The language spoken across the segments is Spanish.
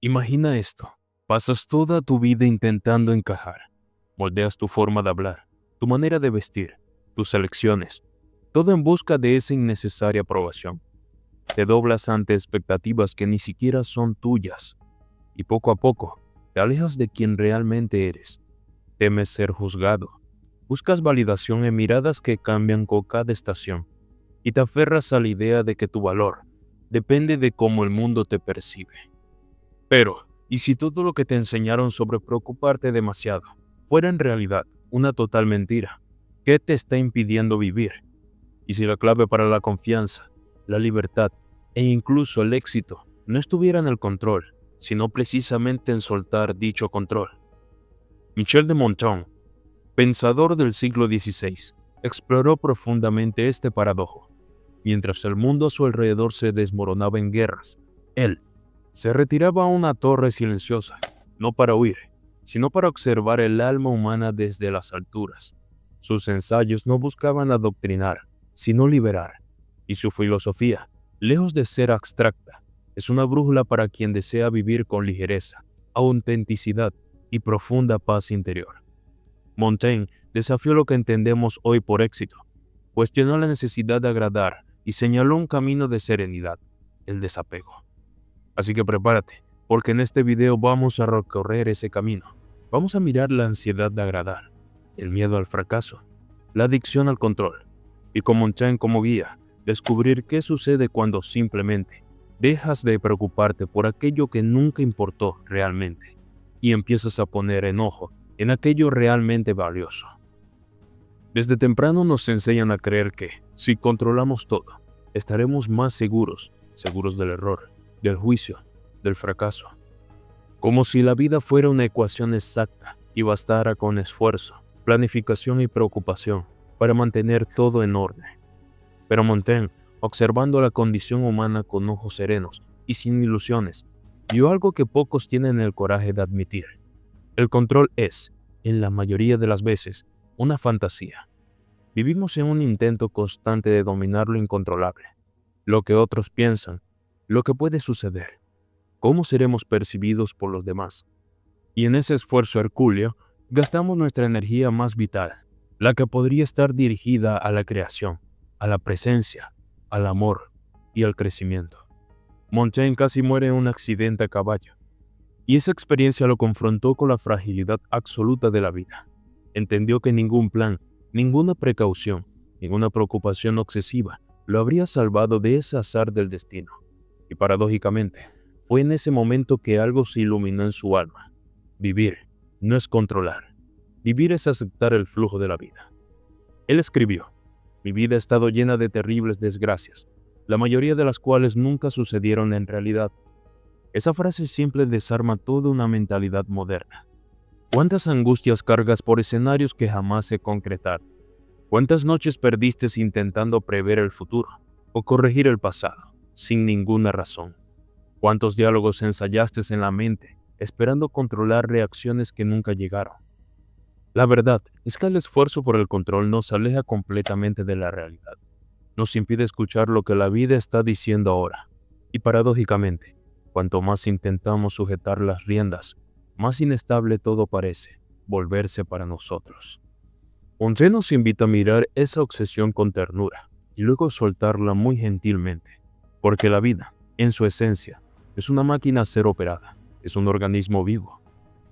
Imagina esto. Pasas toda tu vida intentando encajar. Moldeas tu forma de hablar, tu manera de vestir, tus elecciones, todo en busca de esa innecesaria aprobación. Te doblas ante expectativas que ni siquiera son tuyas. Y poco a poco, te alejas de quien realmente eres. Temes ser juzgado. Buscas validación en miradas que cambian con cada estación. Y te aferras a la idea de que tu valor depende de cómo el mundo te percibe. Pero, ¿y si todo lo que te enseñaron sobre preocuparte demasiado fuera en realidad una total mentira? ¿Qué te está impidiendo vivir? ¿Y si la clave para la confianza, la libertad e incluso el éxito no estuviera en el control, sino precisamente en soltar dicho control? Michel de Montaigne, pensador del siglo XVI, exploró profundamente este paradojo. Mientras el mundo a su alrededor se desmoronaba en guerras, él se retiraba a una torre silenciosa, no para huir, sino para observar el alma humana desde las alturas. Sus ensayos no buscaban adoctrinar, sino liberar, y su filosofía, lejos de ser abstracta, es una brújula para quien desea vivir con ligereza, autenticidad y profunda paz interior. Montaigne desafió lo que entendemos hoy por éxito, cuestionó la necesidad de agradar y señaló un camino de serenidad, el desapego. Así que prepárate, porque en este video vamos a recorrer ese camino. Vamos a mirar la ansiedad de agradar, el miedo al fracaso, la adicción al control, y con Montaigne como guía, descubrir qué sucede cuando simplemente dejas de preocuparte por aquello que nunca importó realmente y empiezas a poner enojo en aquello realmente valioso. Desde temprano nos enseñan a creer que, si controlamos todo, estaremos más seguros del error, del juicio, del fracaso. Como si la vida fuera una ecuación exacta y bastara con esfuerzo, planificación y preocupación para mantener todo en orden. Pero Montaigne, observando la condición humana con ojos serenos y sin ilusiones, vio algo que pocos tienen el coraje de admitir. El control es, en la mayoría de las veces, una fantasía. Vivimos en un intento constante de dominar lo incontrolable, lo que otros piensan, lo que puede suceder, cómo seremos percibidos por los demás. Y en ese esfuerzo hercúleo, gastamos nuestra energía más vital, la que podría estar dirigida a la creación, a la presencia, al amor y al crecimiento. Montaigne casi muere en un accidente a caballo, y esa experiencia lo confrontó con la fragilidad absoluta de la vida. Entendió que ningún plan, ninguna precaución, ninguna preocupación excesiva lo habría salvado de ese azar del destino. Y paradójicamente, fue en ese momento que algo se iluminó en su alma. Vivir no es controlar. Vivir es aceptar el flujo de la vida. Él escribió: "Mi vida ha estado llena de terribles desgracias, la mayoría de las cuales nunca sucedieron en realidad". Esa frase simple desarma toda una mentalidad moderna. ¿Cuántas angustias cargas por escenarios que jamás se concretaron? ¿Cuántas noches perdiste intentando prever el futuro o corregir el pasado, sin ninguna razón? ¿Cuántos diálogos ensayaste en la mente, esperando controlar reacciones que nunca llegaron? La verdad es que el esfuerzo por el control nos aleja completamente de la realidad. Nos impide escuchar lo que la vida está diciendo ahora. Y paradójicamente, cuanto más intentamos sujetar las riendas, más inestable todo parece volverse para nosotros. Montaigne nos invita a mirar esa obsesión con ternura y luego soltarla muy gentilmente, porque la vida, en su esencia, es una máquina a ser operada, es un organismo vivo,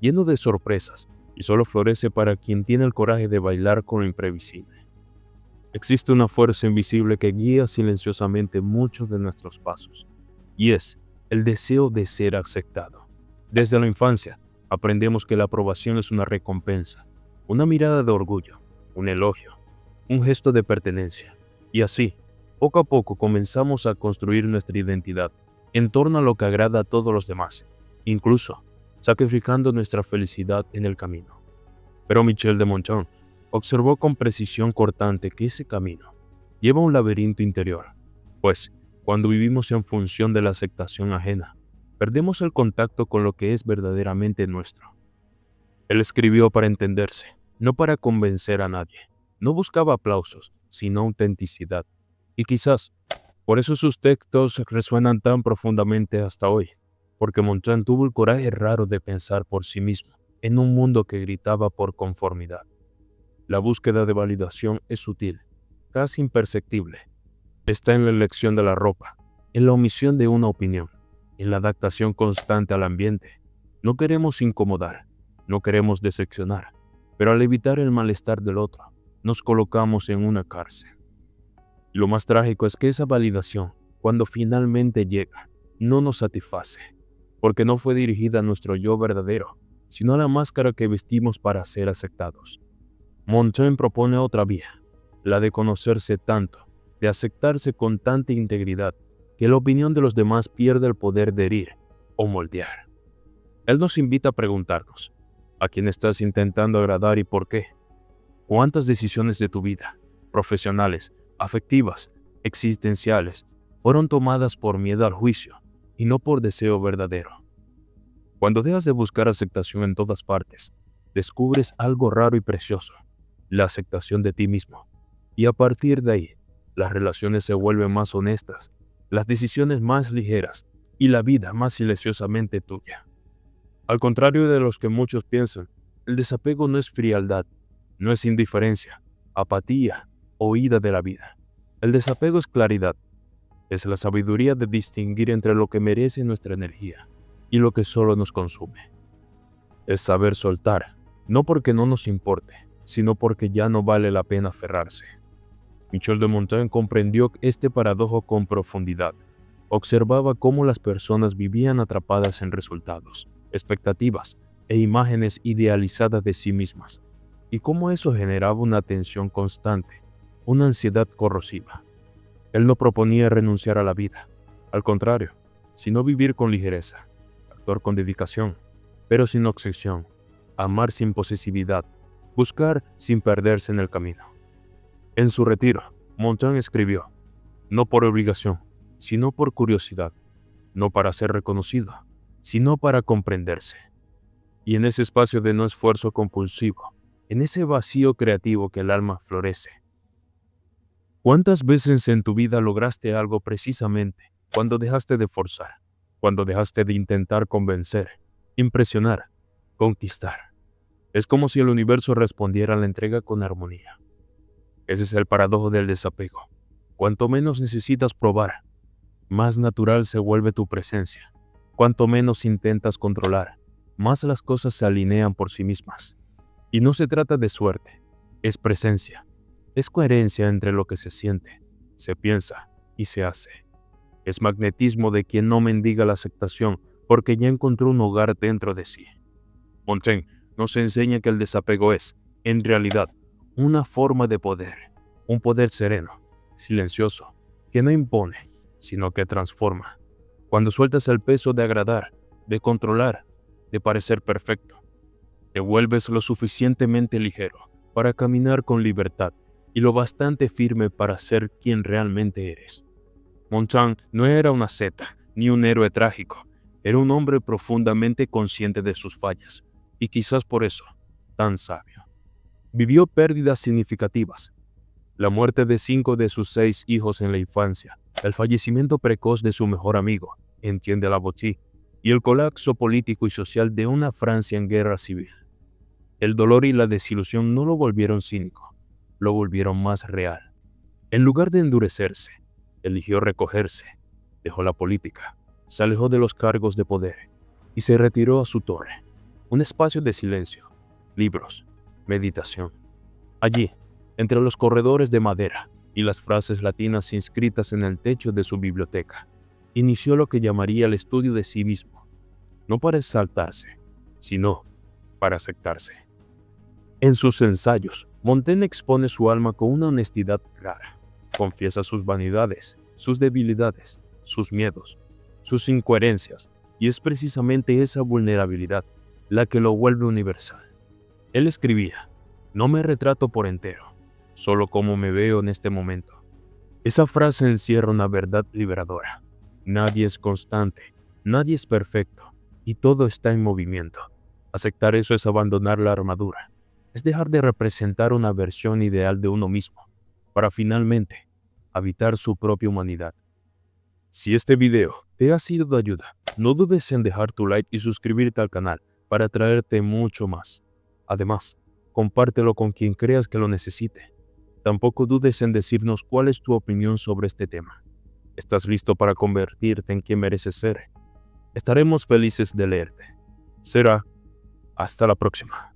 lleno de sorpresas, y solo florece para quien tiene el coraje de bailar con lo imprevisible. Existe una fuerza invisible que guía silenciosamente muchos de nuestros pasos, y es el deseo de ser aceptado. Desde la infancia, aprendemos que la aprobación es una recompensa, una mirada de orgullo, un elogio, un gesto de pertenencia. Y así, poco a poco comenzamos a construir nuestra identidad en torno a lo que agrada a todos los demás, incluso sacrificando nuestra felicidad en el camino. Pero Michel de Montaigne observó con precisión cortante que ese camino lleva a un laberinto interior, pues cuando vivimos en función de la aceptación ajena, perdemos el contacto con lo que es verdaderamente nuestro. Él escribió para entenderse, no para convencer a nadie. No buscaba aplausos, sino autenticidad. Y quizás por eso sus textos resuenan tan profundamente hasta hoy. porque Montaigne tuvo el coraje raro de pensar por sí mismo en un mundo que gritaba por conformidad. La búsqueda de validación es sutil, casi imperceptible. Está en la elección de la ropa, en la omisión de una opinión, en la adaptación constante al ambiente. No queremos incomodar, no queremos decepcionar, pero al evitar el malestar del otro, nos colocamos en una cárcel. Y lo más trágico es que esa validación, cuando finalmente llega, no nos satisface, porque no fue dirigida a nuestro yo verdadero, sino a la máscara que vestimos para ser aceptados. Montaigne propone otra vía, la de conocerse tanto, de aceptarse con tanta integridad, que la opinión de los demás pierde el poder de herir o moldear. Él nos invita a preguntarnos, ¿a quién estás intentando agradar y por qué? ¿Cuántas decisiones de tu vida, profesionales, afectivas, existenciales, fueron tomadas por miedo al juicio y no por deseo verdadero? Cuando dejas de buscar aceptación en todas partes, descubres algo raro y precioso, la aceptación de ti mismo. Y a partir de ahí, las relaciones se vuelven más honestas, las decisiones más ligeras y la vida más silenciosamente tuya. Al contrario de los que muchos piensan, el desapego no es frialdad, no es indiferencia, apatía o huida de la vida. El desapego es claridad, es la sabiduría de distinguir entre lo que merece nuestra energía y lo que solo nos consume. Es saber soltar, no porque no nos importe, sino porque ya no vale la pena aferrarse. Michel de Montaigne comprendió este paradojo con profundidad. Observaba cómo las personas vivían atrapadas en resultados, expectativas e imágenes idealizadas de sí mismas, y cómo eso generaba una tensión constante, una ansiedad corrosiva. Él no proponía renunciar a la vida, al contrario, sino vivir con ligereza, actuar con dedicación, pero sin obsesión, amar sin posesividad, buscar sin perderse en el camino. En su retiro, Montaigne escribió, no por obligación, sino por curiosidad, no para ser reconocido, sino para comprenderse. Y en ese espacio de no esfuerzo compulsivo, en ese vacío creativo que el alma florece. ¿Cuántas veces en tu vida lograste algo precisamente cuando dejaste de forzar, cuando dejaste de intentar convencer, impresionar, conquistar? Es como si el universo respondiera a la entrega con armonía. Ese es el paradojo del desapego. Cuanto menos necesitas probar, más natural se vuelve tu presencia. Cuanto menos intentas controlar, más las cosas se alinean por sí mismas. Y no se trata de suerte, es presencia. Es coherencia entre lo que se siente, se piensa y se hace. Es magnetismo de quien no mendiga la aceptación porque ya encontró un hogar dentro de sí. Montaigne nos enseña que el desapego es, en realidad, una forma de poder, un poder sereno, silencioso, que no impone, sino que transforma. Cuando sueltas el peso de agradar, de controlar, de parecer perfecto, te vuelves lo suficientemente ligero para caminar con libertad y lo bastante firme para ser quien realmente eres. Montaigne no era una asceta ni un héroe trágico, era un hombre profundamente consciente de sus fallas y quizás por eso tan sabio. Vivió pérdidas significativas, la muerte de 5 de sus 6 hijos en la infancia, el fallecimiento precoz de su mejor amigo, Etienne de la Boétie, y el colapso político y social de una Francia en guerra civil. El dolor y la desilusión no lo volvieron cínico, lo volvieron más real. En lugar de endurecerse, eligió recogerse, dejó la política, se alejó de los cargos de poder y se retiró a su torre, un espacio de silencio, libros, meditación. Allí, entre los corredores de madera y las frases latinas inscritas en el techo de su biblioteca, inició lo que llamaría el estudio de sí mismo, no para exaltarse, sino para aceptarse. En sus ensayos, Montaigne expone su alma con una honestidad rara. Confiesa sus vanidades, sus debilidades, sus miedos, sus incoherencias, y es precisamente esa vulnerabilidad la que lo vuelve universal. Él escribía, no me retrato por entero, solo como me veo en este momento. Esa frase encierra una verdad liberadora. Nadie es constante, nadie es perfecto, y todo está en movimiento. Aceptar eso es abandonar la armadura, es dejar de representar una versión ideal de uno mismo, para finalmente habitar su propia humanidad. Si este video te ha sido de ayuda, No dudes en dejar tu like y suscribirte al canal para traerte mucho más. Además, compártelo con quien creas que lo necesite. Tampoco dudes en decirnos cuál es tu opinión sobre este tema. ¿Estás listo para convertirte en quien mereces ser? Estaremos felices de leerte. Será hasta la próxima.